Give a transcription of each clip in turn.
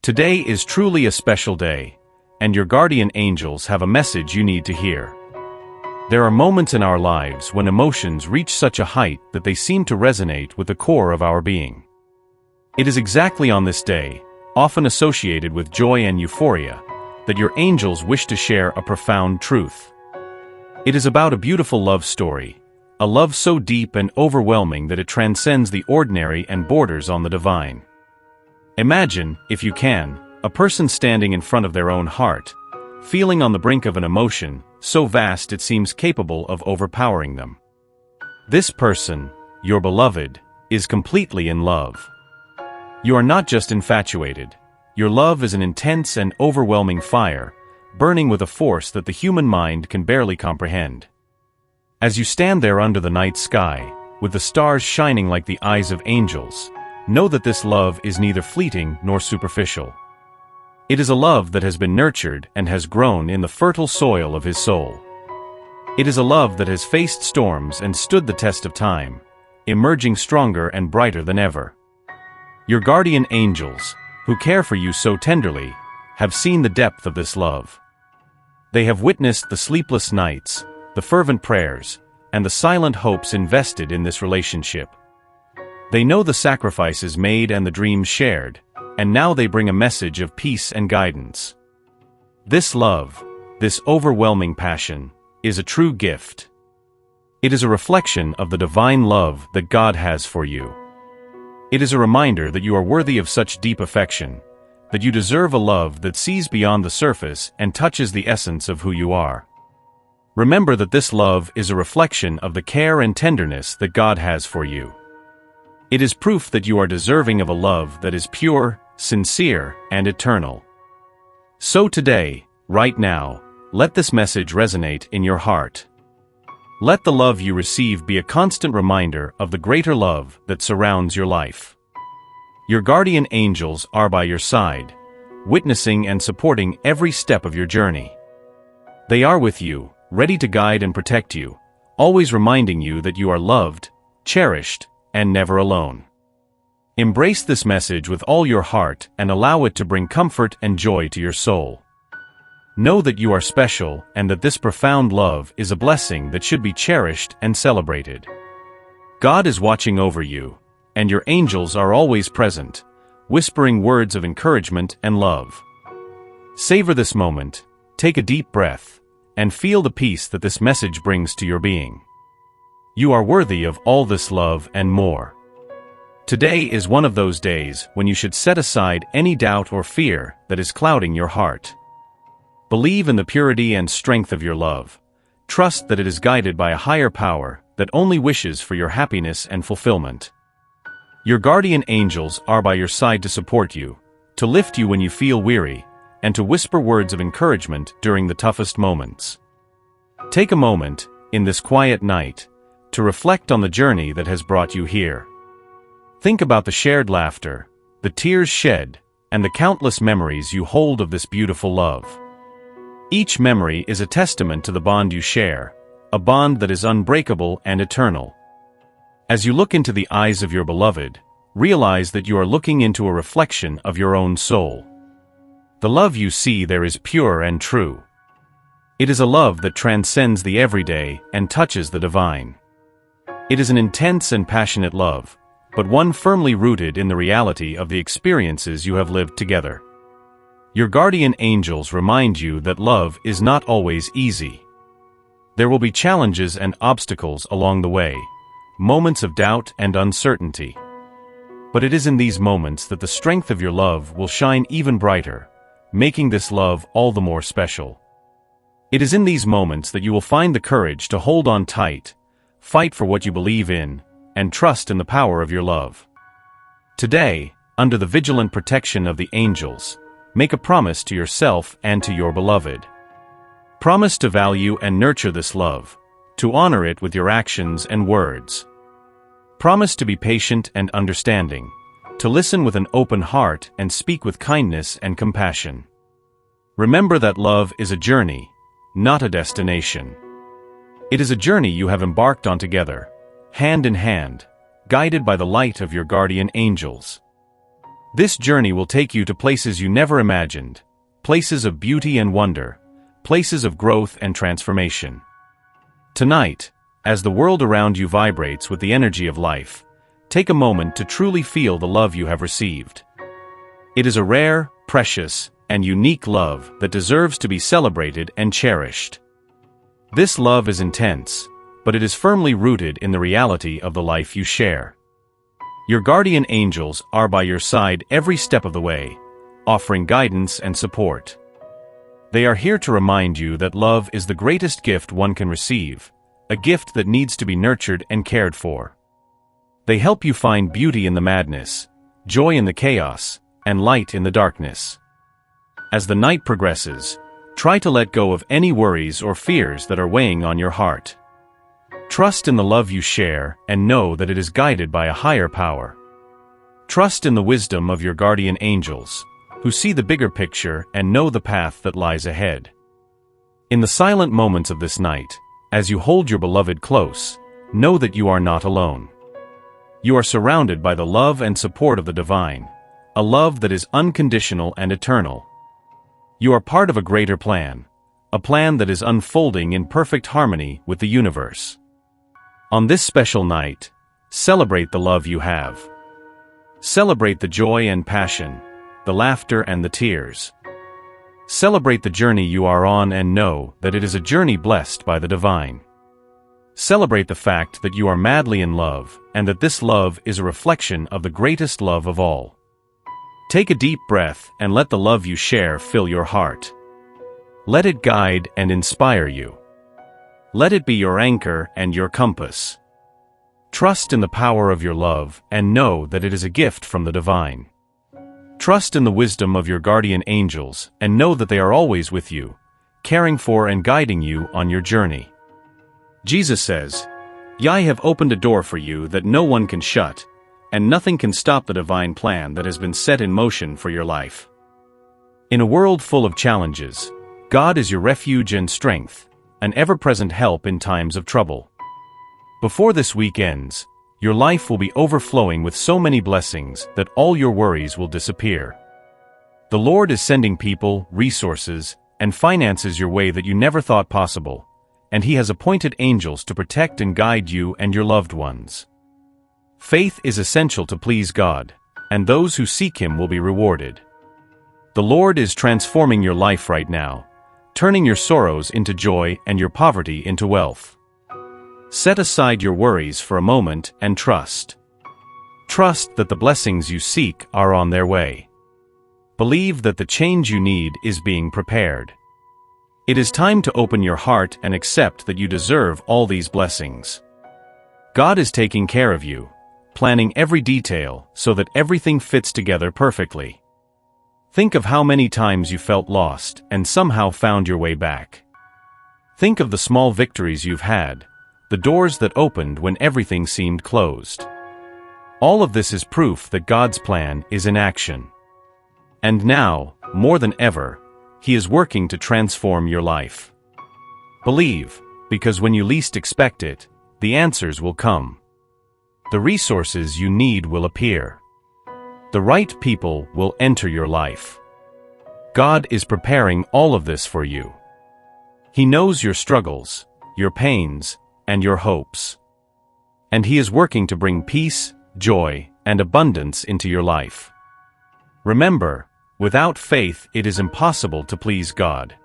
Today is truly a special day, and your guardian angels have a message you need to hear. There are moments in our lives when emotions reach such a height that they seem to resonate with the core of our being. It is exactly on this day, often associated with joy and euphoria, that your angels wish to share a profound truth. It is about a beautiful love story, a love so deep and overwhelming that it transcends the ordinary and borders on the divine. Imagine, if you can, a person standing in front of their own heart, feeling on the brink of an emotion so vast it seems capable of overpowering them. This person, your beloved, is completely in love. You are not just infatuated. Your love is an intense and overwhelming fire, burning with a force that the human mind can barely comprehend. As you stand there under the night sky, with the stars shining like the eyes of angels, know that this love is neither fleeting nor superficial. It is a love that has been nurtured and has grown in the fertile soil of his soul. It is a love that has faced storms and stood the test of time, emerging stronger and brighter than ever. Your guardian angels, who care for you so tenderly, have seen the depth of this love. They have witnessed the sleepless nights, the fervent prayers, and the silent hopes invested in this relationship. They know the sacrifices made and the dreams shared, and now they bring a message of peace and guidance. This love, this overwhelming passion, is a true gift. It is a reflection of the divine love that God has for you. It is a reminder that you are worthy of such deep affection, that you deserve a love that sees beyond the surface and touches the essence of who you are. Remember that this love is a reflection of the care and tenderness that God has for you. It is proof that you are deserving of a love that is pure, sincere, and eternal. So today, right now, let this message resonate in your heart. Let the love you receive be a constant reminder of the greater love that surrounds your life. Your guardian angels are by your side, witnessing and supporting every step of your journey. They are with you, ready to guide and protect you, always reminding you that you are loved, cherished, and never alone. Embrace this message with all your heart and allow it to bring comfort and joy to your soul. Know that you are special and that this profound love is a blessing that should be cherished and celebrated. God is watching over you, and your angels are always present, whispering words of encouragement and love. Savor this moment, take a deep breath, and feel the peace that this message brings to your being. You are worthy of all this love and more. Today is one of those days when you should set aside any doubt or fear that is clouding your heart. Believe in the purity and strength of your love. Trust that it is guided by a higher power that only wishes for your happiness and fulfillment. Your guardian angels are by your side to support you, to lift you when you feel weary, and to whisper words of encouragement during the toughest moments. Take a moment, in this quiet night, to reflect on the journey that has brought you here. Think about the shared laughter, the tears shed, and the countless memories you hold of this beautiful love. Each memory is a testament to the bond you share, a bond that is unbreakable and eternal. As you look into the eyes of your beloved, realize that you are looking into a reflection of your own soul. The love you see there is pure and true. It is a love that transcends the everyday and touches the divine. It is an intense and passionate love, but one firmly rooted in the reality of the experiences you have lived together. Your guardian angels remind you that love is not always easy. There will be challenges and obstacles along the way, moments of doubt and uncertainty. But it is in these moments that the strength of your love will shine even brighter, making this love all the more special. It is in these moments that you will find the courage to hold on tight, fight for what you believe in, and trust in the power of your love. Today, under the vigilant protection of the angels, make a promise to yourself and to your beloved. Promise to value and nurture this love, to honor it with your actions and words. Promise to be patient and understanding, to listen with an open heart and speak with kindness and compassion. Remember that love is a journey, not a destination. It is a journey you have embarked on together, hand in hand, guided by the light of your guardian angels. This journey will take you to places you never imagined, places of beauty and wonder, places of growth and transformation. Tonight, as the world around you vibrates with the energy of life, take a moment to truly feel the love you have received. It is a rare, precious, and unique love that deserves to be celebrated and cherished. This love is intense, but it is firmly rooted in the reality of the life you share. Your guardian angels are by your side every step of the way, offering guidance and support. They are here to remind you that love is the greatest gift one can receive, a gift that needs to be nurtured and cared for. They help you find beauty in the madness, joy in the chaos, and light in the darkness. As the night progresses, try to let go of any worries or fears that are weighing on your heart. Trust in the love you share and know that it is guided by a higher power. Trust in the wisdom of your guardian angels, who see the bigger picture and know the path that lies ahead. In the silent moments of this night, as you hold your beloved close, know that you are not alone. You are surrounded by the love and support of the divine, a love that is unconditional and eternal. You are part of a greater plan, a plan that is unfolding in perfect harmony with the universe. On this special night, celebrate the love you have. Celebrate the joy and passion, the laughter and the tears. Celebrate the journey you are on and know that it is a journey blessed by the divine. Celebrate the fact that you are madly in love and that this love is a reflection of the greatest love of all. Take a deep breath and let the love you share fill your heart. Let it guide and inspire you. Let it be your anchor and your compass. Trust in the power of your love and know that it is a gift from the divine. Trust in the wisdom of your guardian angels and know that they are always with you, caring for and guiding you on your journey. Jesus says, "I have opened a door for you that no one can shut, and nothing can stop the divine plan that has been set in motion for your life." In a world full of challenges, God is your refuge and strength, an ever-present help in times of trouble. Before this week ends, your life will be overflowing with so many blessings that all your worries will disappear. The Lord is sending people, resources, and finances your way that you never thought possible, and He has appointed angels to protect and guide you and your loved ones. Faith is essential to please God, and those who seek Him will be rewarded. The Lord is transforming your life right now, turning your sorrows into joy and your poverty into wealth. Set aside your worries for a moment and trust. Trust that the blessings you seek are on their way. Believe that the change you need is being prepared. It is time to open your heart and accept that you deserve all these blessings. God is taking care of you, planning every detail so that everything fits together perfectly. Think of how many times you felt lost and somehow found your way back. Think of the small victories you've had, the doors that opened when everything seemed closed. All of this is proof that God's plan is in action. And now, more than ever, He is working to transform your life. Believe, because when you least expect it, the answers will come. The resources you need will appear. The right people will enter your life. God is preparing all of this for you. He knows your struggles, your pains, and your hopes. And He is working to bring peace, joy, and abundance into your life. Remember, without faith it is impossible to please God.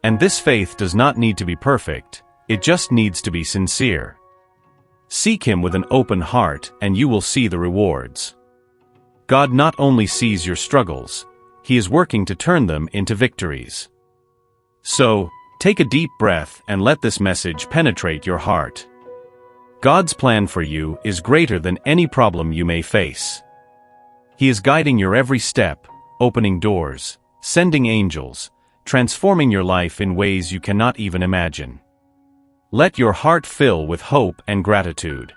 And this faith does not need to be perfect, it just needs to be sincere. Seek Him with an open heart and you will see the rewards. God not only sees your struggles, He is working to turn them into victories. So, take a deep breath and let this message penetrate your heart. God's plan for you is greater than any problem you may face. He is guiding your every step, opening doors, sending angels, transforming your life in ways you cannot even imagine. Let your heart fill with hope and gratitude.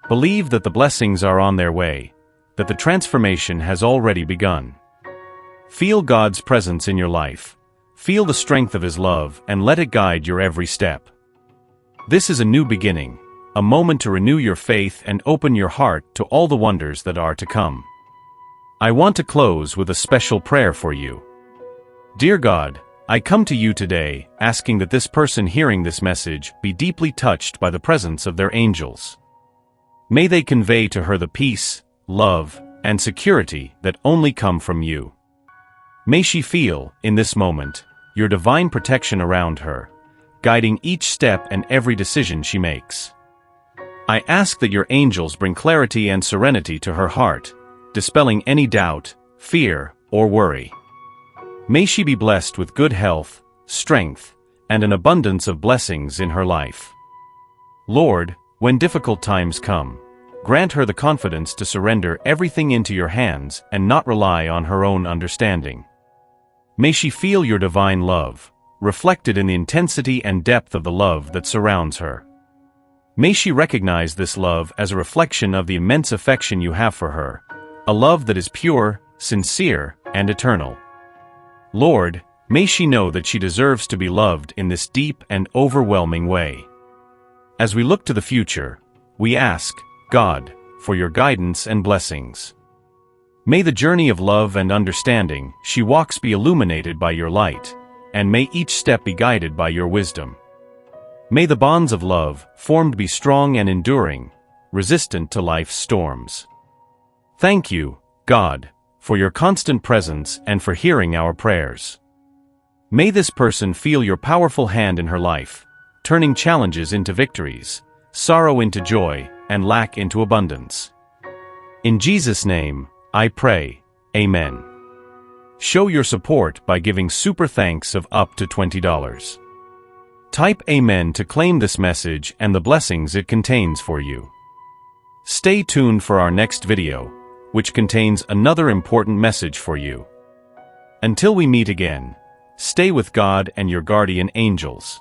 Believe that the blessings are on their way, that the transformation has already begun. Feel God's presence in your life, feel the strength of His love, and let it guide your every step. This is a new beginning, a moment to renew your faith and open your heart to all the wonders that are to come. I want to close with a special prayer for you. Dear God, I come to you today, asking that this person hearing this message be deeply touched by the presence of their angels. May they convey to her the peace, love, and security that only come from you. May she feel, in this moment, your divine protection around her, guiding each step and every decision she makes. I ask that your angels bring clarity and serenity to her heart, dispelling any doubt, fear, or worry. May she be blessed with good health, strength, and an abundance of blessings in her life. Lord, when difficult times come, grant her the confidence to surrender everything into your hands and not rely on her own understanding. May she feel your divine love, reflected in the intensity and depth of the love that surrounds her. May she recognize this love as a reflection of the immense affection you have for her, a love that is pure, sincere, and eternal. Lord, may she know that she deserves to be loved in this deep and overwhelming way. As we look to the future, we ask, God, for your guidance and blessings. May the journey of love and understanding she walks be illuminated by your light, and may each step be guided by your wisdom. May the bonds of love formed be strong and enduring, resistant to life's storms. Thank you, God, for your constant presence and for hearing our prayers. May this person feel your powerful hand in her life, turning challenges into victories, sorrow into joy, and lack into abundance. In Jesus' name, I pray, Amen. Show your support by giving super thanks of up to $20. Type Amen to claim this message and the blessings it contains for you. Stay tuned for our next video, which contains another important message for you. Until we meet again, stay with God and your guardian angels.